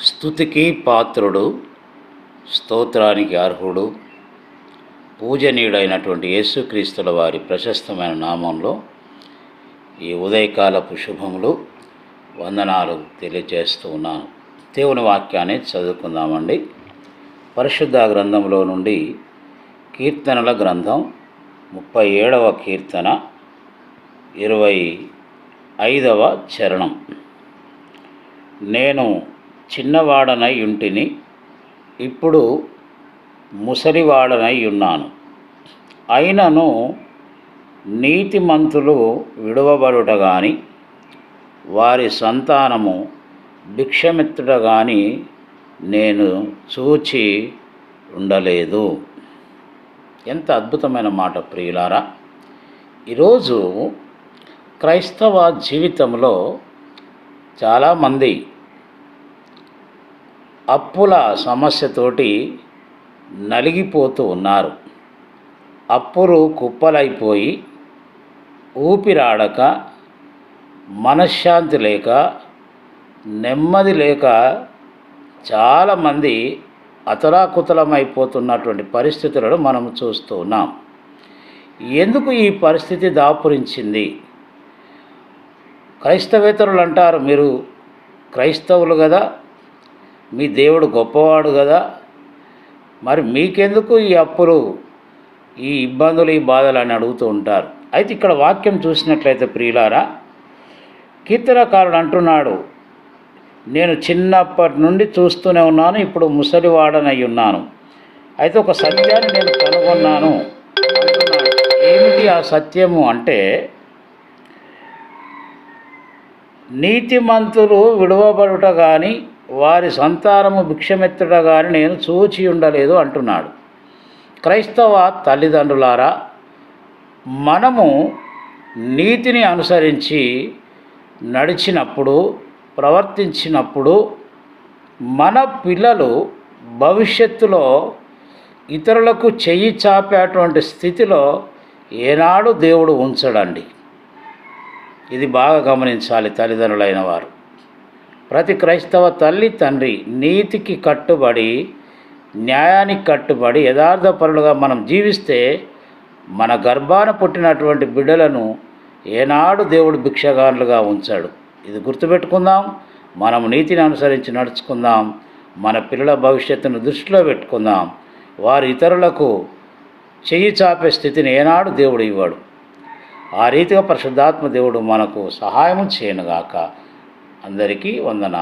స్తుతికి పాత్రుడు, స్తోత్రానికి అర్హుడు, పూజనీయుడైనటువంటి యేసుక్రీస్తుల వారి ప్రశస్తమైన నామంలో ఈ ఉదయకాలపు శుభములు వందనాలు తెలియజేస్తూ ఉన్నాను. దేవుని వాక్యాన్ని చదువుకుందామండి. పరిశుద్ధ గ్రంథంలో నుండి కీర్తనల గ్రంథం 37వ కీర్తన 25వ చరణం. నేను చిన్నవాడనై ఉంటిని, ఇప్పుడు ముసలివాడనై ఉన్నాను. అయినను నీతిమంతులు విడువబడుట గాని, వారి సంతానము భిక్షమెత్తుట గాని నేను చూచి ఉండలేదు. ఎంత అద్భుతమైన మాట ప్రియులారా! ఈరోజు క్రైస్తవ జీవితంలో చాలామంది అప్పుల సమస్యతోటి నలిగిపోతూ ఉన్నారు. అప్పులు కుప్పలైపోయి ఊపిరాడక, మనశ్శాంతి లేక, నెమ్మది లేక చాలామంది అతలాకుతలమైపోతున్నటువంటి పరిస్థితులను మనం చూస్తూ ఉన్నాం. ఎందుకు ఈ పరిస్థితి దాపురించింది? క్రైస్తవేతరులు అంటారు, మీరు క్రైస్తవులు కదా, మీ దేవుడు గొప్పవాడు కదా, మరి మీకెందుకు ఈ అప్పులు, ఈ ఇబ్బందులు, ఈ బాధలు అని అడుగుతూ ఉంటారు. అయితే ఇక్కడ వాక్యం చూసినట్లయితే ప్రియులారా, కీర్తనకారుడు అంటున్నాడు, నేను చిన్నప్పటి నుండి చూస్తూనే ఉన్నాను, ఇప్పుడు ముసలివాడనై ఉన్నాను. అయితే ఒక సత్యాన్ని నేను కనుగొన్నాను అంటున్నాడు. ఏమిటి ఆ సత్యము అంటే, నీతిమంతులు విడువబడుట కానీ, వారి సంతానము భిక్షమెత్తుట కానీ నేను చూచి ఉండలేదు అంటున్నాడు. క్రైస్తవ తల్లిదండ్రులారా, మనము నీతిని అనుసరించి నడిచినప్పుడు, ప్రవర్తించినప్పుడు మన పిల్లలు భవిష్యత్తులో ఇతరులకు చెయ్యి చాపేటువంటి స్థితిలో ఏనాడు దేవుడు ఉంచడండి. ఇది బాగా గమనించాలి తల్లిదండ్రులైన వారు. ప్రతి క్రైస్తవ తల్లి తండ్రి నీతికి కట్టుబడి, న్యాయానికి కట్టుబడి, యథార్థపరులుగా మనం జీవిస్తే మన గర్భాన పుట్టినటువంటి బిడ్డలను ఏనాడు దేవుడు భిక్షగానులుగా ఉంచాడు. ఇది గుర్తుపెట్టుకుందాం. మనం నీతిని అనుసరించి నడుచుకుందాం. మన పిల్లల భవిష్యత్తును దృష్టిలో పెట్టుకుందాం. వారు ఇతరులకు చెయ్యి చాపే స్థితిని ఏనాడు దేవుడు ఇవ్వడు. ఆ రీతిగా పరిశుద్ధాత్మ దేవుడు మనకు సహాయం చేయనుగాక. అందరికీ వందనాలు.